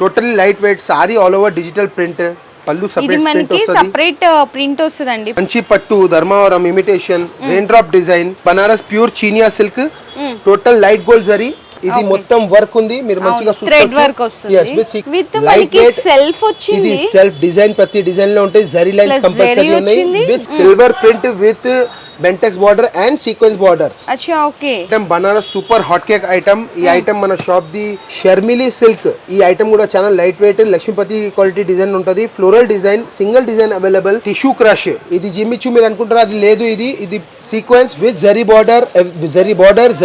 Totally light wait sorry all over digital print, పళ్ళు separate print వస్తది, separate print వస్తదండి. మంచి పట్టు Dharmavaram imitation rain drop design, Banaras pure Chiniya silk, total light gold zari. ఇది మొత్తం వర్క్ ఉంది, మీరు మంచిగా చూసుకోవచ్చు. లైట్ వెయిట్ సెల్ఫ్ వచ్చింది, ఇది సెల్ఫ్ డిజైన్, ప్రతి డిజైన్ లో ఉంటాయి, జరీ లైన్స్ కంపల్సరీ ఉన్నాయి, with silver print with bentex border and sequence border. అచ్చా okay. Item Banaras super hot cake item. ఈ ఐటమ్ మన షాప్ ది షర్మిలీ సిల్క్. ఈ ఐటమ్ కూడా చాలా light weight Lakshmipati quality design ఉంటది, floral design, single design available, tissue crush. ఇది జిమ్మిచ్చు మీరు అనుకుంటారా, అది లేదు, ఇది sequence with zari border,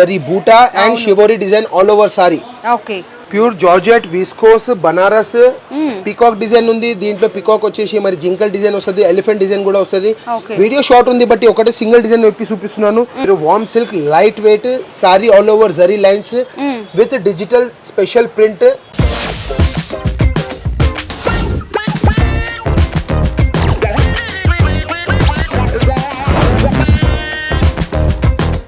zari బూటా and shibori design all over saree. Okay. Pure georgette, viscose, Banaras, peacock design ఉంది. దీంట్లో పికాక్ వచ్చేసి మరి జింకల్ డిజైన్ వస్తుంది, ఎలిఫెంట్ డిజైన్ కూడా వస్తుంది. వీడియో షార్ట్ ఉంది బట్టి ఒకటి సింగిల్ డిజైన్ వెప్పి చూపిస్తున్నాను. మీరు warm silk light weight sorry all over zari lines with digital special print.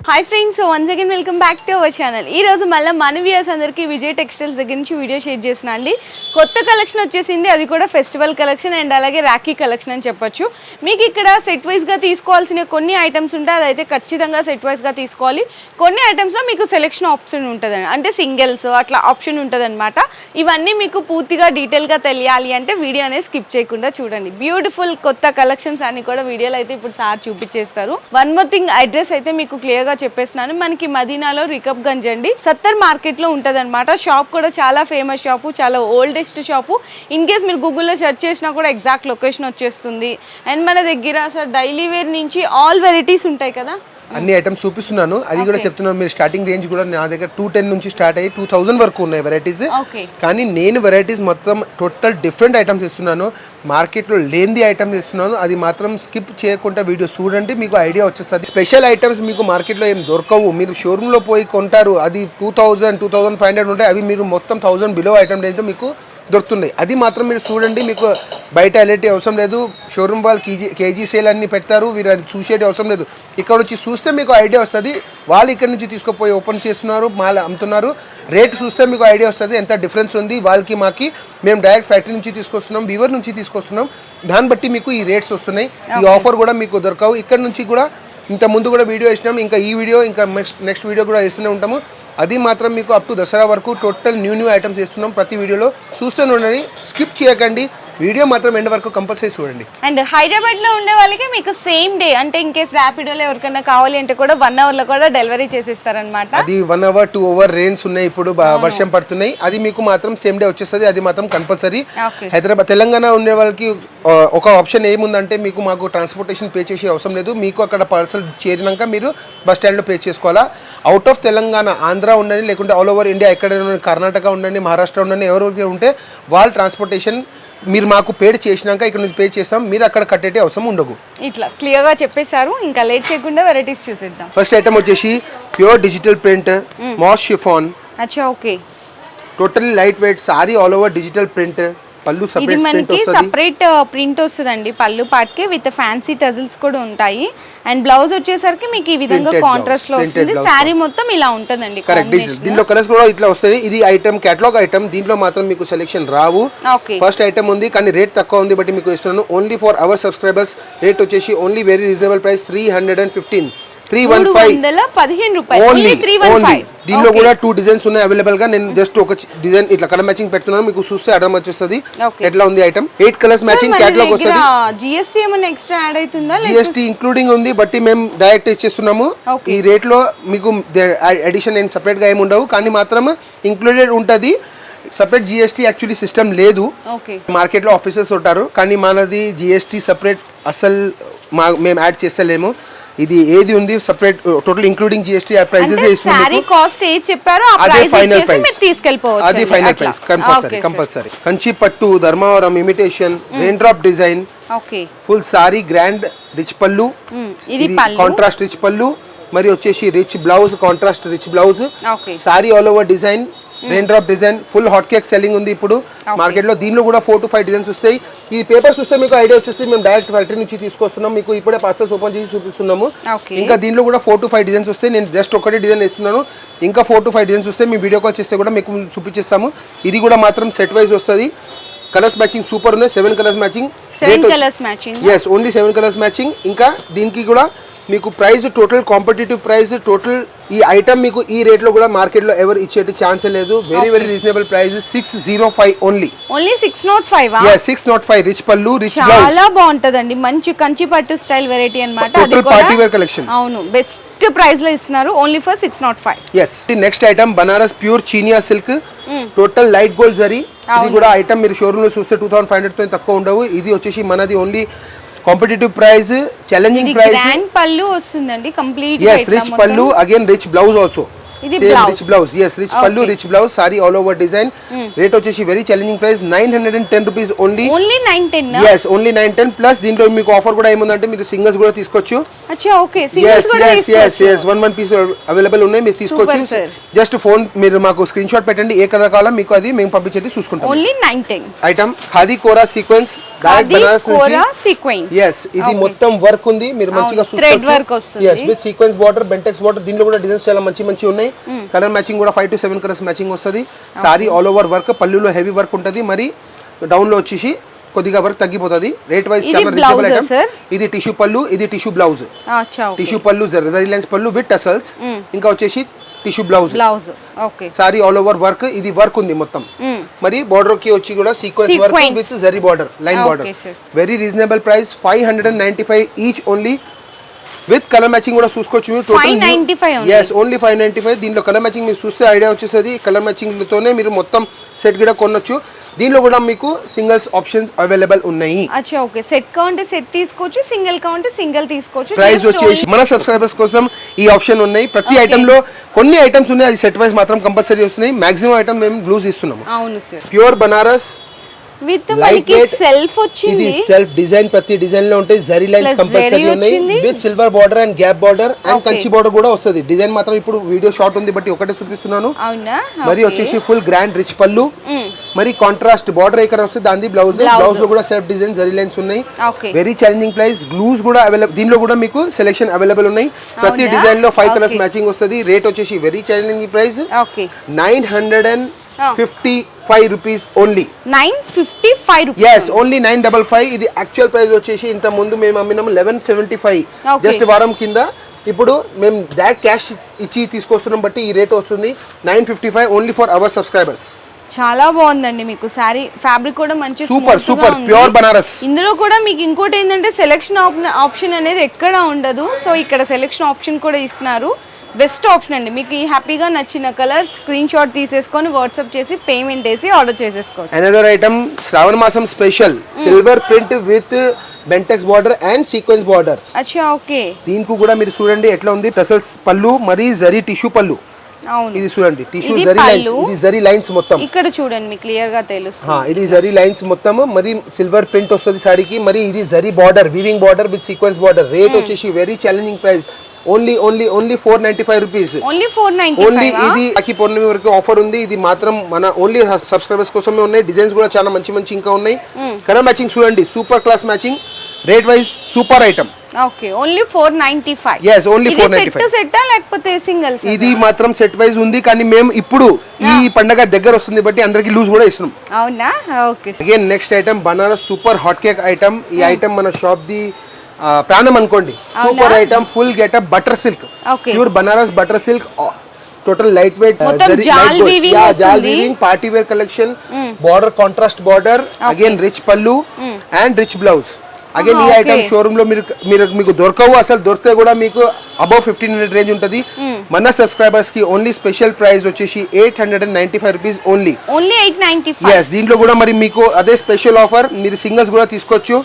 Hi friends, once again welcome back to our channel. ఈ రోజు మళ్ళీ మన వ్యూయర్స్ అందరికీ విజయ్ టెక్స్టైల్స్ దగ్గర నుంచి వీడియో షేర్ చేసిన అండి. కొత్త కలెక్షన్ వచ్చేసింది, అది కూడా ఫెస్టివల్ కలెక్షన్ అండ్ అలాగే రాఖీ కలెక్షన్ అని చెప్పొచ్చు. మీకు ఇక్కడ సెట్ వైజ్గా తీసుకోవాల్సిన కొన్ని ఐటమ్స్ ఉంటాయి, అదైతే ఖచ్చితంగా సెట్ వైజ్గా తీసుకోవాలి. కొన్ని ఐటమ్స్లో మీకు సెలెక్షన్ ఆప్షన్ ఉంటుంది, అంటే సింగిల్స్ అట్లా ఆప్షన్ ఉంటుంది అనమాట. ఇవన్నీ మీకు పూర్తిగా డీటెయిల్గా తెలియాలి అంటే వీడియో అనేది స్కిప్ చేయకుండా చూడండి. బ్యూటిఫుల్ కొత్త కలెక్షన్స్ అన్ని కూడా వీడియోలో అయితే ఇప్పుడు సార్ చూపించేస్తారు. వన్ మోర్ థింగ్, అడ్రస్ అయితే మీకు క్లియర్గా చెప్పేస్తున్నాను. మనకి మదీనాలో రికబ్ గంజ్ అండి, సత్తర్ మార్కెట్ లో ఉంటది అనమాట. షాప్ కూడా చాలా ఫేమస్ షాపు, చాలా ఓల్డెస్ట్ షాపు. ఇన్ కేస్ మీరు గూగుల్లో సెర్చ్ చేసినా కూడా ఎగ్జాక్ట్ లొకేషన్ వచ్చేస్తుంది. అండ్ మన దగ్గర సార్ డైలీ వేర్ నుంచి ఆల్ వెరైటీస్ ఉంటాయి కదా, అన్ని ఐటమ్స్ చూపిస్తున్నాను. అది కూడా చెప్తున్నాను, మీరు స్టార్టింగ్ రేంజ్ కూడా నా దగ్గర 210 నుంచి స్టార్ట్ అయ్యి 2000 వరకు ఉన్నాయి వెరైటీస్. కానీ నేను వెరైటీస్ మొత్తం టోటల్ డిఫరెంట్ ఐటమ్స్ ఇస్తున్నాను, మార్కెట్లో లేని ఐటమ్స్ ఇస్తున్నాను. అది మాత్రం స్కిప్ చేయకుండా వీడియో చూడండి, మీకు ఐడియా వచ్చేస్తుంది. స్పెషల్ ఐటమ్స్ మీకు మార్కెట్లో ఏం దొరకవు, మీరు షోరూంలో పోయి కొంటారు, అది 2000, 2500 ఉంటాయి. అవి మీరు మొత్తం 1000 బిలో ఐటమ్ రేంజ్లో మీకు దొరుకుతున్నాయి. అది మాత్రం మీరు చూడండి, మీకు బయట వెళ్ళేటి అవసరం లేదు. షోరూమ్ వాళ్ళు కేజీ సేల్ అన్ని పెడతారు, మీరు అది చూసేటి అవసరం లేదు. ఇక్కడ వచ్చి చూస్తే మీకు ఐడియా వస్తుంది. వాళ్ళు ఇక్కడ నుంచి తీసుకుపోయి ఓపెన్ చేస్తున్నారు, మాల్ అమ్ముతున్నారు. రేట్ చూస్తే మీకు ఐడియా వస్తుంది ఎంత డిఫరెన్స్ ఉంది వాళ్ళకి మాకి. మేము డైరెక్ట్ ఫ్యాక్టరీ నుంచి తీసుకొస్తున్నాం, వీవర్ నుంచి తీసుకొస్తున్నాం, దాన్ని బట్టి మీకు ఈ రేట్స్ వస్తున్నాయి. ఈ ఆఫర్ కూడా మీకు దొరకవు. ఇక్కడ నుంచి కూడా ఇంత ముందు కూడా వీడియో వేసినాం, ఇంకా ఈ వీడియో ఇంకా నెక్స్ట్ వీడియో కూడా వేస్తూనే ఉంటాము. అది మాత్రం మీకు అప్ టు దసరా వరకు టోటల్ న్యూ ఐటమ్స్ ఇస్తున్నాం. ప్రతి వీడియోలో చూస్తూనే ఉండండి, స్కిప్ చేయకండి. వీడియో మాత్రం ఎండ్ వరకు కంపల్సరీ చూడండి. అండ్ హైదరాబాద్ లో ఉండే వాళ్ళకి మీకు సేమ్ డే, అంటే ఇన్ కేస్ ర్యాపిడోలో ఎవరికైనా కావాలి అంటే కూడా 1 hour లో కూడా డెలివరీ చేసిస్తారనమాట. అది 1 hour 2 hour రెయిన్స్ ఉన్నాయి, ఇప్పుడు వర్షం పడుతున్నాయి. అది మీకు మాత్రం సేమ్ డే వచ్చేస్తుంది, అది మాత్రం కంపల్సరీ. హైదరాబాద్ తెలంగాణ ఉండే వాళ్ళకి ఒక ఆప్షన్ ఏముందంటే, మీకు మాకు ట్రాన్స్పోర్టేషన్ పే చేసే అవసరం లేదు. మీకు అక్కడ పార్సల్ చేరినాక మీరు బస్ స్టాండ్లో పే చేసుకోవాలా. అవుట్ ఆఫ్ తెలంగాణ, ఆంధ్ర ఉండండి, లేకుంటే ఆల్ ఓవర్ ఇండియా ఎక్కడ కర్ణాటక ఉండండి, మహారాష్ట్ర ఉండండి, ఎవరికి ఉంటే వాళ్ళు ట్రాన్స్పోర్టేషన్ మీరు మాకు పేడ్ చేసినాక ఇక్కడ నుంచి పే చేస్తాం, మీరు అక్కడ కట్టేటే అవసరం ఉండదు. ఇట్లా క్లియర్ గా చెప్పేశారు. ఇంకా లేట్ చేయకుండా వెరైటీస్ చూసేద్దాం. ఫస్ట్ ఐటమ్ వచ్చేసి pure digital print moss chiffon. అచ్చా okay. Totally light wait sorry all over digital print, pallu ఇది మనకి సెపరేట్ ప్రింట్ వస్తుందండి పళ్ళు పాటికి, విత్ ఫ్యాన్సీ టజిల్స్ కూడా ఉంటాయి. అండ్ బ్లౌజ్ వచ్చేసరికి మీకు ఈ విధంగా కాంట్రాస్ట్ లో వస్తుంది. శారీ మొత్తం ఇలా ఉంటుందండి. దీంట్లో కలర్స్ కూడా ఇట్లా వస్తాయి. ఇది ఐటమ్ కేటలాగ్ ఐటమ్, దీంట్లో మాత్రం మీకు సెలెక్షన్ రావు. ఫస్ట్ ఐటమ్ ఉంది కానీ రేట్ తక్కువ ఉంది, బట్టి మీకు ఇస్తున్నాను. Only for our subscribers. Rate వచ్చేసి ఓన్లీ వెరీ రీజనబుల్ ప్రైస్ 315, 315 రూపాయలు. దీనిలో కూడా 2 డిజైన్స్ ఉన్నాయి అవైలబుల్ గా. నేను జస్ట్ ఒక డిజైన్ ఇట్లా కలర్ మ్యాచింగ్ పెడుతున్నాను, మీకు చూస్తే అర్థం వచ్చేస్తుంది ఎట్లా ఉంది ఐటమ్. 8 కలర్స్ మ్యాచింగ్ కేటలాగ్ వస్తుంది. జిఎస్టీ ఏమైనా ఎక్స్ట్రా యాడ్ అవుతుందా? జిఎస్టీ ఇంక్లూడింగ్ ఉంది, బట్టి మేము డైరెక్ట్ ఇచ్చేస్తున్నాము. ఈ రేట్ లో మీకు అడిషన్ ఏం సెపరేట్ గా ఏమి ఉండవు, కానీ మాత్రం ఇంక్లూడెడ్ ఉంటది. సపరేట్ జిఎస్టీ యాక్చువల్లీ సిస్టమ్ లేదు, మార్కెట్ లో ఆఫీసర్స్ ఉంటారు, కానీ మనది జిఎస్టీ సపరేట్ అసలు మేము యాడ్ చేస్తలేము. ఇది ఏది ఉంది separate total including GST prices sorry cost ఏది చెప్పారో ఆ ప్రైస్ ఇచ్చేసి మీరు తీసుకెళ్ళిపోవచ్చు. అది ఫైనల్ ప్రైస్ కంపల్సరీ. కంచి పట్టు Dharmavaram imitation rain drop design. Okay. Full saree grand rich pallu, ఇది కాంట్రాస్ట్ రిచ్ పళ్ళు, మరి వచ్చేసి rich blouse, contrast rich blouse. Sorry all over design rain drop design full hot cake selling ఉంది ఇప్పుడు market లో. దీనిలో కూడా 4 to 5 designs వస్తాయి. ఈ పేపర్స్ చూస్తే మీకు ఐడియా వచ్చేసి మేము డైరెక్ట్ ఫ్యాక్టరీ నుంచి తీసుకొస్తున్నాం. మీకు ఇప్పుడే పార్సల్స్ ఓపెన్ చేసి చూపిస్తున్నాము. ఇంకా దీనిలో కూడా 4 to 5 డిజైన్స్ వస్తాయి. నేను జస్ట్ ఒకటే డిజైన్ వేస్తున్నాను. ఇంకా 4 to 5 డిజైన్స్ వస్తాయి. మీ వీడియో కాల్ చేస్తే కూడా మీకు చూపించేస్తాము. ఇది కూడా మాత్రం సెట్ వైజ్ వస్తుంది. కలర్స్ మ్యాచింగ్ సూపర్ ఉన్నాయి. 7 colours matching. 7 colours matching. yes only 7 colours matching. ఇంకా దీనికి కూడా మీకు price total competitive price total ఈ ఐటమ్ మీకు ఈ రేట్ లో కూడా మార్కెట్ లో ఎవరు ఇచ్చేటి ఛాన్స్ లేదు. Very reasonable price 605 only 605. yes 605 rich pallu rich blouse చాలా బాగుంటదండి. మంచి కంచి పట్టు స్టైల్ వెరైటీ అన్నమాట. అది కూడా పార్టీ వేర్ కలెక్షన్. అవును బెస్ట్ ప్రైస్ లో ఇస్తున్నారు. Only for 605. yes next item Banaras pure Chiniya silk total light gold zari. ఇది కూడా ఐటమ్ మీరు షోరూమ్ లో చూస్తే 2500 తో తక్కువ ఉండవు. ఇది వచ్చేసి మనది only competitive price challenging price. Grand pallu వస్తుందండి complete. yes rich pallu again rich blouse also. ఇది rich blouse. yes rich pallu rich blouse sorry all over design. Rate వచ్చేసి very challenging price 910 rupees only. Only 910. yes only 910 plus దీంట్లో మీకు offer కూడా ఏముందంటే మీరు singles కూడా తీసుకోవచ్చు. అచ్చా ఓకే సింగిల్స్ కూడా yes one piece అవైలబుల్ ఉన్నాయి. మీరు తీసుకోవచ్చు. జస్ట్ ఫోన్ మీరు మాకు స్క్రీన్ షాట్ పెట్టండి. ఏ కలర్ కావాలో మీకు అది మేము పంపించేది చూసుకుంటాం. ఓన్లీ 910. ఐటమ్ ఖాదీ కోరా సీక్వెన్స్ డైరెక్ట్ బనారస్ నుంచి. yes ఇది మొత్తం వర్క్ ఉంది. మీరు మంచిగా చూసుకోవచ్చు. థ్రెడ్ వర్క్ వస్తుంది. yes with sequence border Bentex border. దీనిలో కూడా డిజైన్స్ చాలా మంచి ఉన్నాయి. కలర్ మ్యాచింగ్ కూడా 5 to 7 కలర్స్ మ్యాచింగ్ వస్తుంది. Sorry all over work. పళ్ళులో హెవీ వర్క్ ఉంటుంది. మరి డౌన్ లో వచ్చేసి కొద్దిగా వర్క్ తగ్గిపోతుంది. రేట్ వైజ్ చాలా రీజనబుల్ ఐటమ్. ఇది టిష్యూ పళ్ళు ఇది టిష్యూ బ్లౌజ్. టిష్యూ పళ్ళు జరీ లైన్స్ పళ్ళు విత్ టసల్స్. ఇంకా వచ్చేసి tissue blouse. Okay sorry all over work. ఇది వర్క్ ఉంది మొత్తం. మరి బార్డర్ కి వచ్చి కూడా sequence work with zari border line border. Very reasonable price 595 each only. With colour matching కూడా చూసుకోవచ్చు మీరు. Total 595 yes only 595. దీనిలో కలర్ మ్యాచింగ్ మీరు చూస్తే ఐడియా వచ్చేస్తుంది. కలర్ మ్యాచింగ్ తోనే మీరు మొత్తం సెట్ కూడా కొనొచ్చు. దీనిలో కూడా మీకు సింగిల్స్ ఆప్షన్స్ అవైలబుల్ ఉన్నాయి. అచ్చా ఓకే సెట్ కావాలంటే సెట్ తీసుకోవచ్చు. సింగిల్ కావాలంటే సింగిల్ తీసుకోవచ్చు. ప్రైస్ వచ్చేసి మన సబ్స్క్రైబర్స్ కోసం ఈ ఆప్షన్ ఉన్నాయి. ప్రతి ఐటమ్ లో కొన్ని ఐటమ్స్ ఉన్నాయి. అది సెట్ వైస్ మాత్రం కంపల్సరీ వస్తున్నాయి. మాక్సిమం ఐటమ్ మేము బ్లూస్ ఇస్తున్నాము. అవును సార్. ప్యూర్ బనారస్ విత్ మనకి సెల్ఫ్ వచ్చింది. ఇది సెల్ఫ్ డిజైన్ ప్రతి డిజైన్ లో ఉంటాయి. జరీ లైన్స్ కంపల్సరీ ఉన్నాయి. With silver border and gap border and Kanchi border కూడా వస్తుంది. డిజైన్ మాత్రం ఇప్పుడు వీడియో షార్ట్ ఉంది బట్టి ఒకటే చూపిస్తున్నాను. మరి వచ్చేసి ఫుల్ గ్రాండ్ రిచ్ పళ్ళు. మరి కాంట్రాస్ట్ బార్డర్ ఇక్కడ వస్తుంది. దాని బ్లౌజ్ లో కూడా సెల్ఫ్ డిజైన్ జరీ లైన్స్ ఉన్నాయి. Very challenging price. గ్లూస్ కూడా అవైలబుల్. దీనిలో కూడా మీకు సెలెక్షన్ అవైలబుల్ ఉన్నాయి. ప్రతి డిజైన్ లో 5 కలర్స్ మ్యాచింగ్ వస్తుంది. రేట్ వచ్చేసి very challenging price 955 rupees only. 955 rupees. yes only 955. ఇది యాక్చువల్ ప్రైస్ వచ్చేసి ఇంత ముందు మేము అమ్మినాము 1175 జస్ట్ వారం కింద. ఇప్పుడు మేము డైరెక్ట్ క్యాష్ ఇచ్చి తీసుకొస్తున్నాం బట్టి ఈ రేట్ వస్తుంది 955 ఓన్లీ ఫర్ అవర్ సబ్స్క్రైబర్స్. చాలా బాగుందండి. మీకు సారీ ఫ్యాబ్రిక్ కూడా మంచి సూపర్ ప్యూర్ బనారస్. ఇందులో కూడా మీకు ఇంకోటి ఏంటంటే సెలెక్షన్ ఆప్షన్ అనేది ఎక్కడ ఉండదు. సో ఇక్కడ సెలెక్షన్ ఆప్షన్ కూడా ఇస్తున్నారు. బెస్ట్ ఆప్షన్ అండి. మీకు ఈ హ్యాపీగా నచ్చిన కలర్ స్క్రీన్ షాట్ తీసేసుకొని వాట్సాప్ చేసి పేమెంట్ వేసి ఆర్డర్ చేసేసుకోవచ్చు. అనదర్ ఐటమ్ శ్రావణ మాసం special silver print with bentex border and sequence border. అచ్చా ఓకే. దీనికి కూడా మీరు చూడండి ఎట్లా ఉంది. టసల్స్ పళ్ళు మరి జరీ టిష్యూ పళ్ళు. అవును ఇది చూడండి టిష్యూ జరీ లైన్స్. ఇది జరీ లైన్స్ మొత్తం ఇక్కడ చూడండి మీకు క్లియర్ గా తెలుస్తుంది. ఇది జరీ లైన్స్ మొత్తం. మరి సిల్వర్ ప్రింట్ వస్తుంది సారీకి. మరి ఇది zari border weaving border with sequence border. Rate వచ్చేసి very challenging price only 495 rupees. Only 495. Only ఇది రాఖీ పౌర్ణమి వరకు ఆఫర్ ఉంది. ఇది మాత్రం మన ఓన్లీ సబ్స్క్రైబర్స్ కోసమే ఉన్నాయి. డిజైన్స్ కూడా చాలా మంచి ఇంకా ఉన్నాయి. కలర్ మ్యాచింగ్ చూడండి super class matching. Rate wise super item. Okay only 495. yes only 495. Set లేకపోతే సింగిల్? ఇది మాత్రం సెట్ వైజ్ ఉంది. కానీ మేము ఇప్పుడు ఈ పండగ దగ్గర వస్తుంది బట్టి అందరికి లూజ్ కూడా ఇస్తున్నాం. అవునా okay. Again next item Banaras super hot cake item. ఈ ఐటమ్ మన షాప్ ది ప్రాణం అనుకోండి. Super item full getup butter silk pure Banaras butter silk. Total light weight జాల్ weaving party wear collection. Border contrast border. Again rich pallu and rich blouse. Again ఈ item showroom లో మీకు దొరకవు. అసలు దొరికితే కూడా మీకు అబౌవ్ 1500 రేంజ్ ఉంటుంది. మన సబ్స్క్రైబర్స్ కి ఓన్లీ స్పెషల్ ప్రైస్ వచ్చేసి 895 రూపీస్ ఓన్లీ. 895. yes దీంట్లో కూడా మరి మీకు అదే స్పెషల్ ఆఫర్. మీరు సింగిల్స్ కూడా తీసుకోవచ్చు.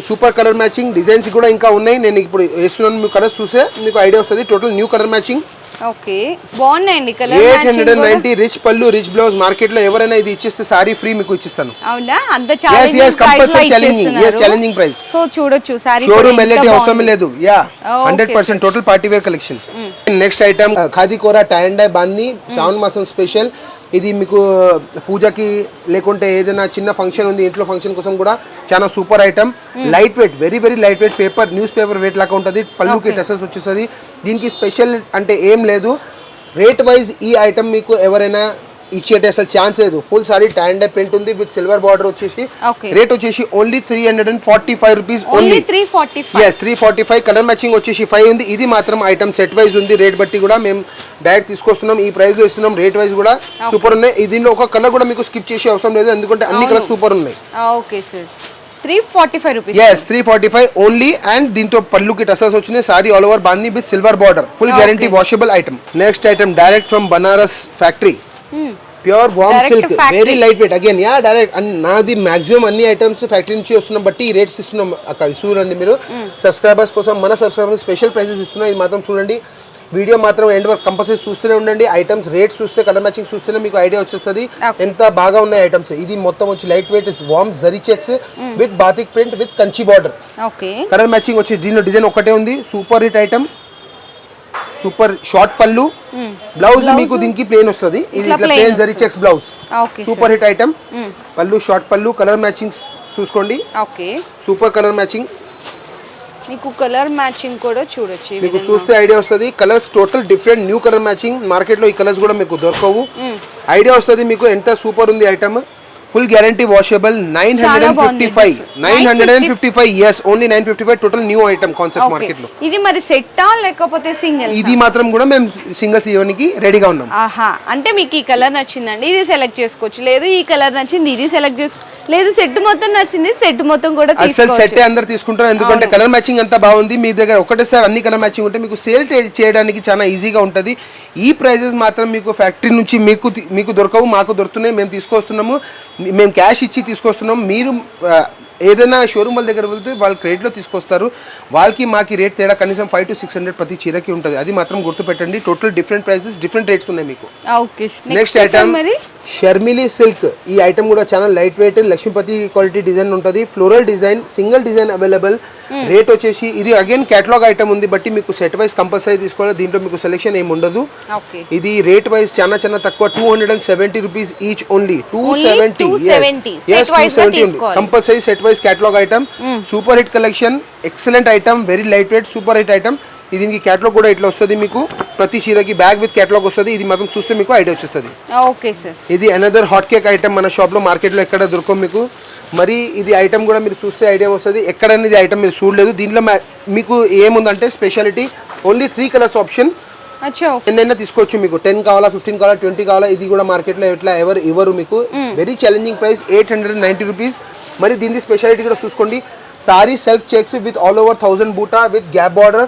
సూపర్ కలర్ మ్యాచింగ్ డిజైన్స్ కూడా ఇంకా ఉన్నాయి. నేను ఇప్పుడు వేస్తున్నాను. మీకు కలర్స్ చూస్తే మీకు ఐడియా వస్తుంది. Total new colour matching. Okay బాగున్నాయండి colour. 890 rich pallu rich blouse. Market లో ఎవరైనా ఇది ఇచ్చేస్తే సారీ ఫ్రీ మీకు ఇచ్చిస్తాను. అవునా అంత ఛాలెంజింగ్ ఛాలెంజింగ్ ప్రైస్. సో చూడొచ్చు సారీ షోరూమ్ వెళ్ళేటి అవసరం లేదు. 100% total party wear collection. Next item khadi kora tie and dye బాందీ శ్రావణ మాసం స్పెషల్ ఇది మీకు పూజకి లేకుంటే ఏదైనా చిన్న ఫంక్షన్ ఉంది ఇంట్లో ఫంక్షన్ కోసం కూడా చాలా super item. Light weight, very very light weight, paper news paper weight లాగా ఉంటుంది. పళ్ళుకి టెసల్స్ వచ్చేస్తుంది. దీనికి స్పెషల్ అంటే ఏం లేదు. రేట్ వైజ్ ఈ ఐటమ్ మీకు ఎవరైనా ఇచ్చేటి అసలు ఛాన్స్ లేదు. ఫుల్ సారీ టైన్ డై ప్రింట్ ఉంది విత్ సిల్వర్ బార్డర్ వచ్చేసి. రేట్ వచ్చేసి only 345 rupees. Only 345. Colour matching వచ్చేసి 5 ఉంది. ఇది మాత్రం ఐటమ్ సెట్ వైజ్ ఉంది. రేట్ బట్టి కూడా మేము డైరెక్ట్ తీసుకొస్తున్నాం, ఈ ప్రైస్ లో ఇస్తున్నాం. రేట్ వైజ్ కూడా సూపర్ ఉన్నాయి. దీనిలో ఒక కలర్ కూడా మీకు స్కిప్ చేసే అవసరం లేదు, ఎందుకంటే అన్ని కలర్ సూపర్ ఉన్నాయి. Okay sir, 345 rupees. yes 345 only. And దీంతో పళ్ళుకి టసల్స్ వచ్చినాయి. సారీ ఆల్ ఓవర్ బాందీ with silver border, full guarantee washable item. Next item direct from Banaras factory, pure వామ్ silk, very light weight. Again yeah direct నాది maximum అన్ని items factory నుంచి వస్తున్నాం, బట్టి ఈ రేట్స్ ఇస్తున్నాం. అక్కడ చూడండి మీరు, సబ్స్క్రైబర్స్ కోసం మన సబ్స్క్రైబర్స్ స్పెషల్ ప్రైసెస్ ఇస్తున్నాం. ఇది మాత్రం చూడండి, వీడియో మాత్రం ఎండ్ వరకు కంపల్సరీ చూస్తూనే ఉండండి. ఐటమ్స్ రేట్ చూస్తే, కలర్ మ్యాచింగ్ చూస్తేనే మీకు ఐడియా వచ్చేస్తుంది ఎంత బాగా ఉన్నాయి ఐటమ్స్. ఇది మొత్తం వచ్చి lightweight warm zari checks with batik print with Kanchi border. Colour matching వచ్చి దీనిలో డిజైన్ ఒకటే ఉంది. Super hit item, super short పళ్ళు. బ్లౌజ్ మీకు దీనికి ప్లేన్ వస్తుంది. ఇది ఇట్లా plain zari checks blouse. Super hit item. పళ్ళు షార్ట్ పళ్ళు, కలర్ మ్యాచింగ్ చూసుకోండి. Super colour matching. మీకు కలర్ మ్యాచింగ్ కూడా చూడొచ్చు, మీకు చూస్తే ఐడియా వస్తుంది. Colours total different new colour matching. Market లో ఈ కలర్స్ కూడా మీకు దొరకవు. ఐడియా వస్తుంది మీకు ఎంత సూపర్ ఉంది item. Full guarantee washable. 955 yes only 955. Total new item concept market లో. ఇది మరి సెట్టా లేకపోతే సింగిల్? ఇది మాత్రం కూడా మేము సింగిల్స్ ఇవ్వడానికి రెడీగా ఉన్నాం. ఆహా, అంటే మీకు ఈ కలర్ నచ్చిందండి, ఇది సెలెక్ట్ చేసుకోవచ్చు. లేదు ఈ కలర్ నచ్చింది, ఇది సెలెక్ట్ చేసుకోవచ్చు. లేదు సెట్ మొత్తం నచ్చింది, సెట్ మొత్తం కూడా అసలు సెట్ అందరు తీసుకుంటారు, ఎందుకంటే కలర్ మ్యాచింగ్ అంతా బాగుంది. మీ దగ్గర ఒకటేసారి అన్ని కలర్ మ్యాచింగ్ ఉంటే మీకు సేల్ చేయడానికి చాలా ఈజీగా ఉంటుంది. ఈ ప్రైజెస్ మాత్రం మీకు ఫ్యాక్టరీ నుంచి మీకు దొరకవు, మాకు దొరుకుతున్నాయి. మేము తీసుకొస్తున్నాము, మేము క్యాష్ ఇచ్చి తీసుకొస్తున్నాం. మీరు ఏదైనా షోరూమ్ వాళ్ళ దగ్గర వెళ్తే వాళ్ళు క్రెడిట్లో తీసుకొస్తారు. వాళ్ళకి మాకి రేట్ తేడా కనీసం 500 to 600 ప్రతి చీరకి ఉంటుంది. అది మాత్రం గుర్తుపెట్టండి. Total different prices, different rates ఉన్నాయి మీకు. Next item Sharmili silk. ఈ ఐటమ్ కూడా చాలా light weight, Lakshmipati quality design ఉంటుంది. Floral design, single design available. Rate వచ్చేసి ఇది అగైన్ కేటలాగ్ ఐటమ్ ఉంది, బట్టి మీకు సెట్ వైజ్ కంపల్సరీ తీసుకోవాలి. దీంట్లో మీకు సెలెక్షన్ ఏమి ఉండదు. ఇది రేట్ వైజ్ చాలా తక్కువ, 270 rupees each only. 270 compulsory set wise catalogue item. Super hit collection, excellent item, very light weight, super hit item. దీనికి కేటలాగ్ కూడా ఇట్లా వస్తుంది మీకు. ప్రతి చీరకి బ్యాగ్ విత్ కేటలాగ్ వస్తుంది. ఇది మాత్రం చూస్తే మీకు ఐడియా వచ్చేస్తుంది. ఇది అనదర్ హాట్ కేక్ ఐటమ్. మన షాప్ లో మార్కెట్ లో ఎక్కడ దొరకవు మీకు. మరి ఇది ఐటమ్ కూడా మీరు చూస్తే ఐడియా వస్తుంది. ఎక్కడైనా ఇది ఐటమ్ మీరు చూడలేదు. దీంట్లో మీకు ఏముందంటే స్పెషాలిటీ, ఓన్లీ 3 కలర్స్ ఆప్షన్. ఎన్నైనా తీసుకోవచ్చు. మీకు 10 కావాలా, 15 కావాలా, 20 కావాలా. ఇది కూడా మార్కెట్ లో ఎట్లా ఇవ్వరు మీకు. Very challenging price 890 rupees. మరి దీని స్పెషాలిటీ కూడా చూసుకోండి. Sorry self checks with all over 1000 బూటా విత్ గ్యాప్ బార్డర్.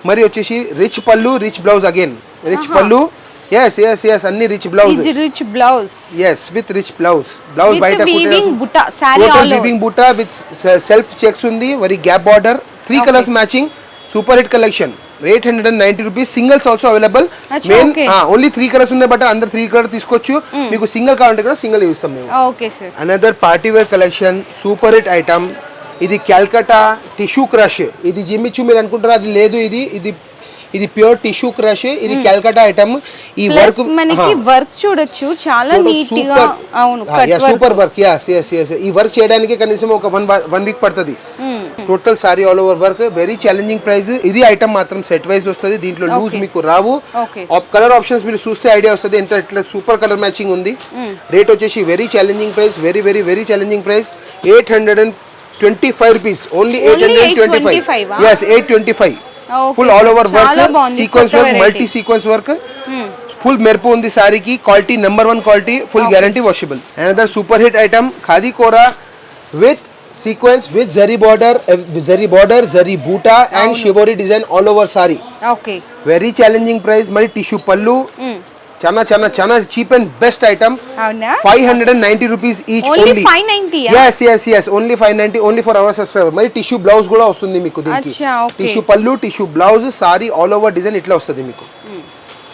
మరి వచ్చేసి rich pallu, rich blouse. Again rich పళ్ళు. yes అన్ని rich blouse. yes with rich blouse బయట వీవింగ్ బూటా విత్ సెల్ఫ్ చెక్స్ ఉంది. మరి gap border, 3 colours matching. Super hit collection. 890 rupees. Singles also available. Main only 3 colours ఉన్నాయి, but అందరు 3 colour తీసుకోవచ్చు. మీకు సింగిల్ కావాలంటే కూడా సింగిల్ ఇస్తాం మేము. Another party wear collection, super hit item. ఇది క్యాల్కటా టిష్యూ క్రష్. ఇది జిమ్మిచ్చు మీరు అనుకుంటారా, అది లేదు. ఇది ప్యూర్ టిష్యూ క్రష్. ఇది క్యాల్కటా ఐటమ్. ఈ వర్క్ చూడొచ్చు, చాలా నీట్ గా. అవును, సూపర్ వర్క్. ఈ వర్క్ చేయడానికి కనీసం ఒక 1 వీక్ పడుతుంది. Total sorry all over work, very challenging price. ఇది ఐటమ్ మాత్రం సెట్ వైజ్ వస్తుంది. దీంట్లో లూజ్ మీకు రావు. కలర్ ఆప్షన్స్ మీరు చూస్తే ఐడియా వస్తుంది. ఎంత ఇట్లా సూపర్ కలర్ మ్యాచింగ్ ఉంది. రేట్ వచ్చేసి very challenging price, very very very challenging price. 825 rupees only. 825. yes 825. Full all over work, sequence work, multi sequence work. Full మెరుపు ఉంది సారీకి. Quality number 1 quality, full guarantee washable. Another super hit item, khadi kora with sequence with zari border, zari boota and shibori design all over sari. Very challenging price. Mari tissue pallu. Chana cheap and best item. 590 rupees each only. 590. Yes only 590 only for our subscriber. Mari tissue blouse kuda vastundi meeku diniki. Tissue pallu, tissue blouse, sari all over design itla vastadi meeku.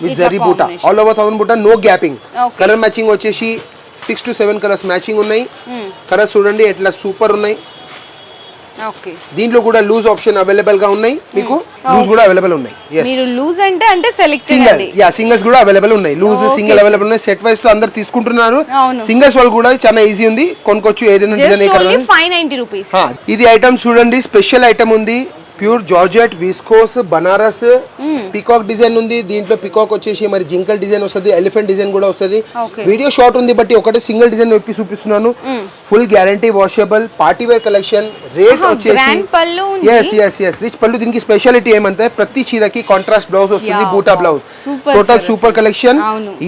With zari boota all over 1000 boota, no gapping. Color matching వచ్చేసి 6 to 7 colours matching ఉన్నాయి. Colours చూడండి ఎట్లా super ఉన్నాయి. Okay. దీంట్లో కూడా loose option available గా ఉన్నాయి, మీకు లూజ్ కూడా అవైలబుల్ ఉన్నాయి. మీరు లూజ్ అంటే సెలెక్ట్ సింగిల్ సింగిల్స్ కూడా అవైలబుల్ ఉన్నాయి, లూజ్ సింగిల్ అవైలబుల్ ఉన్నాయి. సెట్ వైస్ తో అందరు తీసుకుంటున్నారు. సింగిల్స్ వాళ్ళు కూడా చాలా ఈజీ ఉంది, కొనుక్కోవచ్చు ఏదైనా డిజైన్. 590 రూపీస్. ఇది ఐటమ్ చూడండి, స్పెషల్ ఐటమ్ ఉంది, pure georgette viscose Banaras peacock design ఉంది. దీంట్లో పికాక్ వచ్చేసి మరి జింకల్ డిజైన్ వస్తుంది, ఎలిఫెంట్ డిజైన్ కూడా వస్తుంది. వీడియో షార్ట్ ఉంది బట్టి ఒకటే సింగిల్ డిజైన్ వెప్పి చూపిస్తున్నాను. Full guarantee washable party wear collection. Rate వచ్చేసి రిచ్ పళ్ళు. దీనికి స్పెషాలిటీ ఏమంటే ప్రతి చీరకి కాంట్రాస్ట్ బ్లౌజ్ వస్తుంది, బూటా బ్లౌజ్. Total super collection.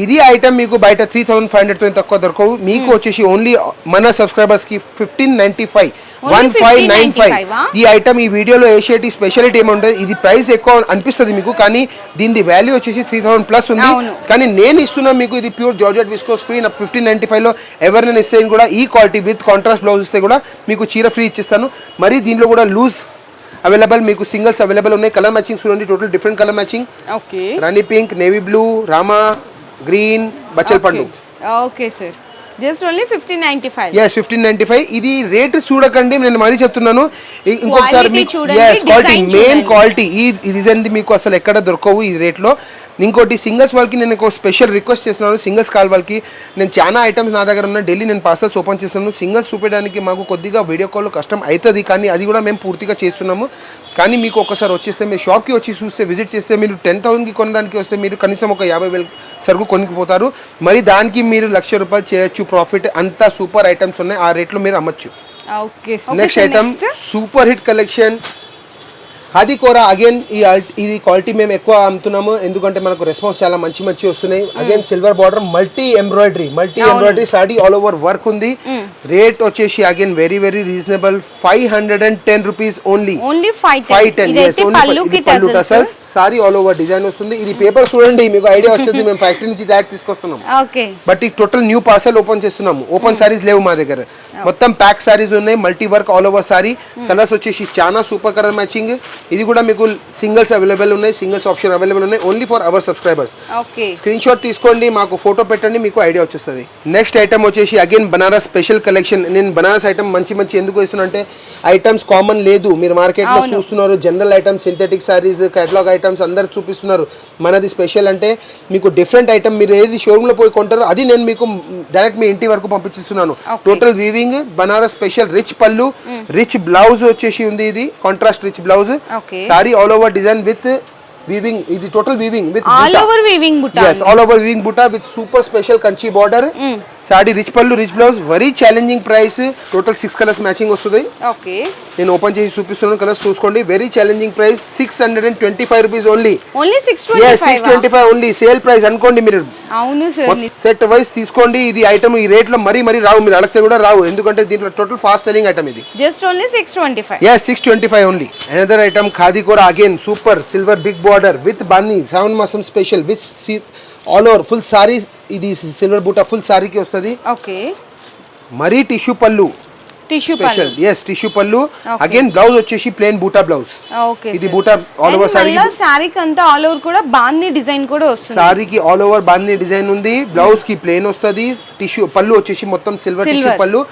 ఇది ఐటమ్ మీకు బయట 3500 తో తక్కువ దొరకవు. మీకు వచ్చేసి ఓన్లీ మన సబ్స్క్రైబర్స్ కి 1595 1595. ఈ ఐటమ్ ఈ వీడియోలో ఏషియాటి స్పెషాలిటీ ఏముంటుంది, ఇది ప్రైస్ ఎక్కువ అనిపిస్తుంది మీకు, కానీ దీని వాల్యూ వచ్చేసి 3000 ప్లస్ ఉంది. కానీ నేను ఇస్తున్నా మీకు ఇది ప్యూర్ జార్జెట్ విస్కోస్ ఫ్రీ. 1595 లో ఎవరైనా ఇస్తే కూడా ఈ క్వాలిటీ విత్ కాంట్రాస్ట్ బ్లౌజ్ ఇస్తే కూడా మీకు చీర ఫ్రీ ఇచ్చేస్తాను. మరి దీంట్లో కూడా లూజ్ అవైలబుల్, మీకు సింగిల్స్ అవైలబుల్ ఉన్నాయి. కలర్ మ్యాచింగ్ చూడండి, total different colour matching. Rani pink, navy blue, Rama green, బచ్చల్ పండు. Okay sir, just only 1595. yes 1595. ఇది రేట్ చూడకండి, నేను మరీ చెప్తున్నాను. ఇంకొకసారి క్వాలిటీ, మెయిన్ క్వాలిటీ ఈ డిజైన్ మీకు అసలు ఎక్కడ దొరకవు ఈ రేట్ లో. ఇంకోటి సింగల్స్ వాళ్ళకి నేను ఒక స్పెషల్ రిక్వెస్ట్ చేస్తున్నాను. సింగల్స్ కాల్ వాళ్ళకి నేను చాలా ఐటమ్స్ నా దగ్గర ఉన్న, డైలీ నేను పార్సల్స్ ఓపెన్ చేస్తున్నాను. సింగల్స్ చూపించడానికి మాకు కొద్దిగా వీడియో కాల్ కష్టం అవుతుంది, కానీ అది కూడా మేము పూర్తిగా చేస్తున్నాము. కానీ మీకు ఒకసారి వచ్చేస్తే మీరు షాప్కి వచ్చి చూస్తే, విజిట్ చేస్తే, మీరు 10,000కి కొనడానికి వస్తే మీరు కనీసం ఒక 50,000 సరుకు కొనుక్కుపోతారు. మరి దానికి మీరు 1,00,000 రూపాయలు చేయొచ్చు ప్రాఫిట్. అంతా సూపర్ ఐటమ్స్ ఉన్నాయి, ఆ రేట్లో మీరు అమ్మచ్చు. Next item super hit collection khadi kora. Again ఇది క్వాలిటీ మేము ఎక్కువ అమ్ముతున్నాము, ఎందుకంటే మనకు రెస్పాన్స్ చాలా మంచి వస్తున్నాయి. Again silver border, multi embroidery sari all over work ఉంది. రేట్ వచ్చేసి again very very reasonable, 510 rupees only. 510 pallu tassels, sari all over design వస్తుంది. ఇది పేపర్ చూడండి, మీకు ఐడియా వస్తుంది. మేము ఫ్యాక్టరీ నుంచి డైరెక్ట్ తీసుకొస్తున్నాం, బట్ ఈ టోటల్ న్యూ పార్సల్ ఓపెన్ చేస్తున్నాము. ఓపెన్ సారీస్ లేవు మా దగ్గర, మొత్తం ప్యాక్ సారీస్ ఉన్నాయి. Multi work all over sorry. Colours వచ్చేసి చాలా సూపర్ కలర్ మ్యాచింగ్. ఇది కూడా మీకు సింగిల్స్ అవైలబుల్ ఉన్నాయి, సింగిల్స్ ఆప్షన్ అవైలబుల్ ఉన్నాయి, only for our subscribers. Screen shot తీసుకోండి, మాకు ఫోటో పెట్టండి, మీకు ఐడియా వచ్చేస్తుంది. నెక్స్ట్ ఐటమ్ వచ్చేసి అగైన్ బనారస్ స్పెషల్ కలెక్షన్. నేను బనారస్ ఐటమ్ మంచి ఎందుకు ఇస్తున్నా అంటే, ఐటమ్స్ కామన్ లేదు, మీరు మార్కెట్ లో చూస్తున్నారు. General items, synthetic saris, catalogue items అందరు చూపిస్తున్నారు. మనది స్పెషల్ అంటే మీకు డిఫరెంట్ ఐటమ్. మీరు ఏది షోరూమ్ లో పోయి కొంటారో అది నేను మీకు డైరెక్ట్ మీ ఇంటి వరకు పంపించిస్తున్నాను. Total weaving Banaras special, rich pallu, rich blouse వచ్చేసి ఉంది. ఇది contrast rich blouse. Sorry all over design with weaving. ఇది total weaving with all over weaving buta. yes all over weaving butta with super special kanchi border. Sari rich pallu, rich blouse, very challenging price. Total 6 colours matching వస్తుంది. Okay, నేను open చేసి చూపిస్తున్నాను, colours చూసుకోండి. Very challenging price, 625 rupees only. 625 only. Sale price అనుకోండి మీరు. అవును sir, set wise తీసుకోండి. ఇది ఐటమ్ ఈ రేట్ లో మరీ రావు, మీరు అడిగితే కూడా రావు, ఎందుకంటే దీంట్లో టోటల్ ఫాస్ట్ సెల్లింగ్ ఐటమ్ ఇది. Just only 625. yes 625 only. Another item khadi kora. Again super silver big border with బాందీ, శ్రావణ మాసం special with all over full sari. ఇది సిల్వర్ బూటా ఫుల్ సారీకి వస్తుంది. ఓకే, మరీ tissue pallu special. yes tissue pallu. Again blouse వచ్చేసి ప్లేన్ బూటా బ్లౌజ్. ఇది బూటా ఆల్ ఓవర్ సారీ. సారీకి అంతా ఆల్ ఓవర్ కూడా బాందీ డిజైన్ కూడా వస్తుంది. సారీకి ఆల్ ఓవర్ బాందీ డిజైన్ ఉంది. బ్లౌజ్ కి ప్లేన్ వస్తుంది. టిష్యూ పళ్ళు వచ్చేసి మొత్తం సిల్వర్ టిష్యూ పళ్ళు.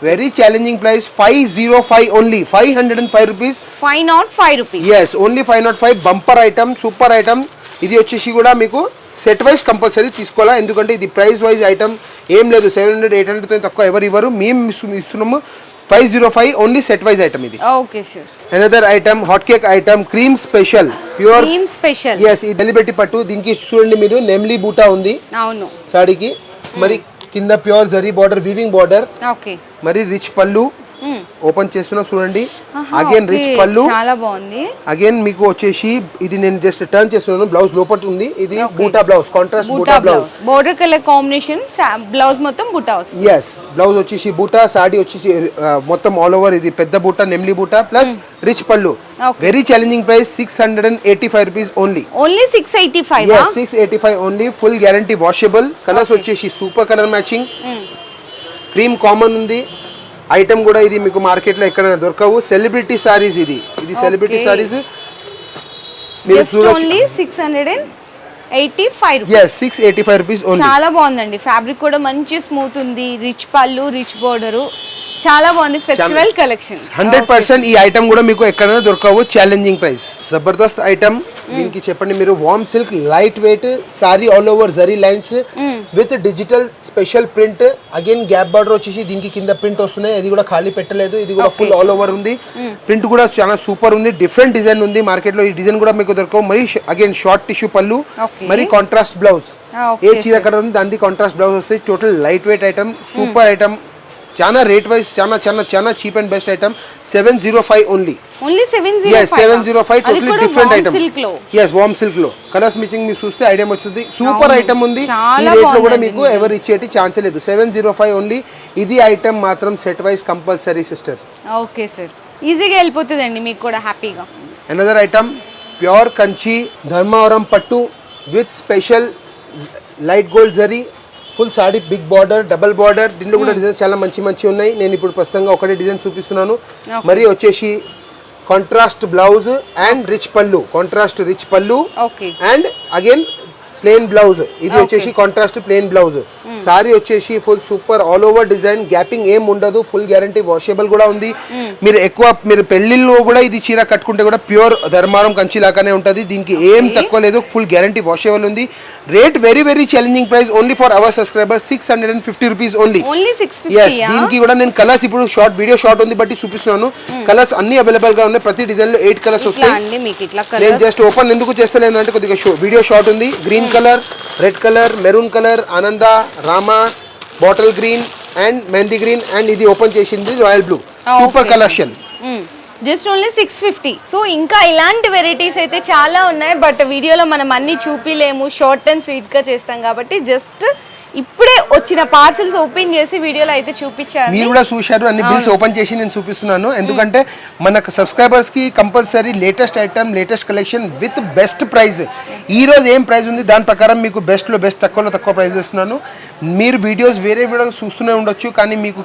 Very challenging price, 505 only. 505 rupees. 505 rupees. yes only 505. Bumper item, super item. ఇది వచ్చేసి కూడా మీకు సెట్ వైజ్ కంపల్సరీ తీసుకోవాలా, ఎందుకంటే ఇది ప్రైస్ వైజ్ ఐటమ్ ఏం లేదు. 700-800 తక్కువ ఎవరు ఇవ్వరు, మేము ఇస్తున్నాము. 505 ఓన్లీ సెట్ వైజ్ ఐటమ్ ఇది. Okay sir. Another item hot cake item, cream special, pure cream special. yes ఇది డెలిబెట్టి పట్టు. దీనికి చూడండి మీరు, నెమ్లీ బూటా ఉంది. అవును, సాడీకి. మరి కింద pure zari border, weaving border. Okay, మరి రిచ్ పళ్ళు. ఓపెన్ చేస్తున్నా చూడండి. అగైన్ రిచ్ పళ్ళు, చాలా బాగుంది. అగైన్ మీకు వచ్చేసి ఇది నేను జస్ట్ టర్న్ చేస్తున్నాను. బ్లౌజ్ లోపల ఉంది. ఇది బూటా బ్లౌజ్, కాంట్రాస్ట్ బూటా blouse, border colour combination. Blouse మొత్తం బూటా వస్తుంది. yes బ్లౌజ్ వచ్చేసి బూటా, సాడీ వచ్చేసి మొత్తం ఆల్ ఓవర్ ఇది పెద్ద బూటా, నెమ్లీ buta plus rich pallu. Very challenging price, 685 rupees only. 685. yes 685 only. Full guarantee washable. Colours వచ్చేసి super colour matching. Cream common ఉంది. ఐటమ్ కూడా ఇది మీకు మార్కెట్లో ఎక్కడైనా దొరకవు. సెలబ్రిటీ సారీస్ ఇది సెలబ్రిటీ సారీస్. మీరు చూడొచ్చు. 685 రూపీస్. yes 685 rupees only. చాలా బాగుందండి. ఫ్యాబ్రిక్ కూడా మంచి స్మూత్ ఉంది. రిచ్ పళ్ళు, రిచ్ బోర్డర్, చాలా బాగుంది ఫెస్టివల్ కలెక్షన్. 100% ఈ ఐటమ్ కూడా మీకు ఎక్కడైనా దొరకవు, ఛాలెంజింగ్ ప్రైస్, జబర్దస్త్ ఐటమ్. దీనికి చెప్పండి మీరు, warm silk light weight sorry all over zari lines with digital special print. Again gap border వచ్చేసి దీనికి కింద ప్రింట్ వస్తున్నాయి, ఇది కూడా ఖాళీ పెట్టలేదు, ఇది కూడా ఫుల్ ఆల్ ఓవర్ ఉంది. ప్రింట్ కూడా చాలా సూపర్ ఉంది, డిఫరెంట్ డిజైన్ ఉంది. మార్కెట్ లో ఈ డిజైన్ కూడా మీకు దొరకవు. మరి అగైన్ షార్ట్ టిష్యూ పళ్ళు, మరి కాంట్రాస్ట్ బ్లౌజ్. ఏ చీర కలర్ ఉంది దానికి కాంట్రాస్ట్ బ్లౌజ్ వస్తుంది. Total light weight item, super item, చాలా రేట్ వైజ్ చాలా చాలా చాలా cheap and best item. 705 only. Only 705. yes 705 totally different item. Silk yes warm silk లో కలర్స్ మ్యాచింగ్ మీరు చూస్తే ఐడియా వస్తుంది. సూపర్ ఐటమ్ ఉంది. ఈ రేట్ లో కూడా మీకు ఎవరు ఇచ్చేటి ఛాన్స్ లేదు. 705 ఓన్లీ. ఇది ఐటమ్ మాత్రం set wise compulsory sister. Okay sir, ఈజీగా వెళ్ళిపోతుందండి మీకు కూడా హ్యాపీగా. Another item pure Kanchi Dharmavaram పట్టు with special light gold zari, full sari, big border, double border. దీంట్లో కూడా డిజైన్స్ చాలా మంచి మంచి ఉన్నాయి. నేను ఇప్పుడు ప్రస్తుతంగా ఒకటే డిజైన్ చూపిస్తున్నాను. మరి వచ్చేసి కాంట్రాస్ట్ బ్లౌజ్ అండ్ రిచ్ పళ్ళు, contrast rich pallu and again plain blouse. ఇది వచ్చేసి కాంట్రాస్ట్ ప్లేన్ బ్లౌజ్. సారీ వచ్చేసి full super all over design, gaping ఏం ఉండదు, ఫుల్ గ్యారంటీ, వాషబుల్ కూడా ఉంది. మీరు పెళ్లిలో కూడా ఇది చీర కట్టుకుంటే కూడా ప్యూర్ ధర్మారం కంచి లాగానే ఉంటుంది. దీనికి ఏం తక్కువ లేదు, ఫుల్ గ్యారంటీ, వాషబుల్ ఉంది. Rate very very challenging price only for hour subscriber 650 rupees only. yes దీనికి కూడా నేను కలర్స్ ఇప్పుడు షార్ట్ వీడియో షార్ట్ ఉంది బట్టి చూపిస్తున్నాను. కలర్స్ అన్ని అవైలబుల్ గా ఉన్నాయి. ప్రతి డిజైన్ లో 8 కలర్స్ వస్తాయి. నేను జస్ట్ ఓపెన్ ఎందుకు చేస్తలేను అంటే కొద్దిగా వీడియో షార్ట్ ఉంది. Green colour, red colour, maroon colour, ఆనంద, రామా, bottle green and mehndi green and ఇది ఓపెన్ చేసింది royal blue. Super collection. Just only 650. So ఇంకా ఇలాంటి వెరైటీస్ అయితే చాలా ఉన్నాయి, బట్ వీడియోలో మనం అన్ని చూపిలేము, షార్ట్ అండ్ స్వీట్ గా చేస్తాం కాబట్టి జస్ట్ ఇప్పుడే వచ్చిన పార్సల్స్ ఓపెన్ చేసి వీడియోలో అయితే చూపించారు. మీరు కూడా చూశారు, అన్ని బిల్స్ ఓపెన్ చేసి నేను చూపిస్తున్నాను. ఎందుకంటే మన సబ్స్క్రైబర్స్ కి compulsory latest item, latest collection with best price. ఈ రోజు ఏం ప్రైస్ ఉంది దాని ప్రకారం మీకు బెస్ట్ లో బెస్ట్, తక్కువలో తక్కువ ప్రైస్ ఇస్తున్నాను. మీరు వీడియోస్ వేరే వీడియోస్ చూస్తూనే ఉండొచ్చు, కానీ మీకు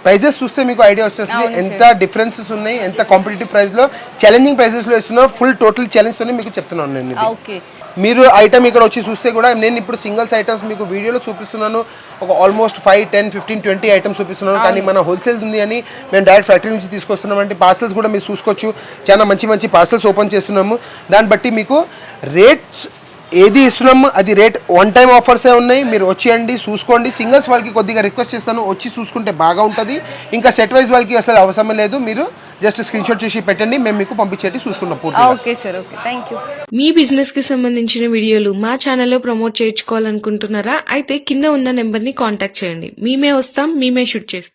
ప్రైజెస్ చూస్తే మీకు ఐడియా వచ్చేస్తుంది ఎంత డిఫరెన్సెస్ ఉన్నాయి, ఎంత కాంపిటేటివ్ ప్రైస్ లో, ఛాలెంజింగ్ ప్రైజెస్ లో ఇస్తున్నారు. ఫుల్ టోటల్ ఛాలెంజ్ తోనే మీకు చెప్తున్నాను నేను. మీరు ఐటమ్ ఇక్కడ వచ్చి చూస్తే కూడా నేను ఇప్పుడు సింగిల్స్ ఐటమ్స్ మీకు వీడియోలో చూపిస్తున్నాను. ఒక ఆల్మోస్ట్ 5, 10, 15, 20 ఐటమ్స్ చూపిస్తున్నాను. కానీ మన హోల్సేల్ ఉంది అని మేము డైరెక్ట్ ఫ్యాక్టరీ నుంచి తీసుకొస్తున్నాం. అంటే పార్సల్స్ కూడా మీరు చూసుకోవచ్చు, చాలా మంచి మంచి పార్సల్స్ ఓపెన్ చేస్తున్నాము. దాన్ని బట్టి మీకు రేట్స్ ఏది ఇస్తున్నాము అది రేట్ వన్ టైం ఆఫర్సే ఉన్నాయి. మీరు వచ్చేయండి, చూసుకోండి. సింగిల్స్ వాళ్ళకి కొద్దిగా రిక్వెస్ట్ చేస్తాను, వచ్చి చూసుకుంటే బాగా ఉంటుంది. ఇంకా సెట్ వైజ్ వాళ్ళకి అసలు అవసరం లేదు. మీరు జస్ట్ స్క్రీన్ షాట్ చేసి పెట్టండి, మేము మీకు పంపించేటి చూసుకుంటాం పూర్తిగా. Okay sir, okay, thank you. Me business కి సంబంధించిన వీడియోలు మా ఛానల్లో ప్రమోట్ చేయించుకోవాలనుకుంటున్నారా? అయితే కింద ఉన్న నెంబర్ ని కాంటాక్ట్ చేయండి. మేమే వస్తాం, మేమే షూట్ చేస్తాం.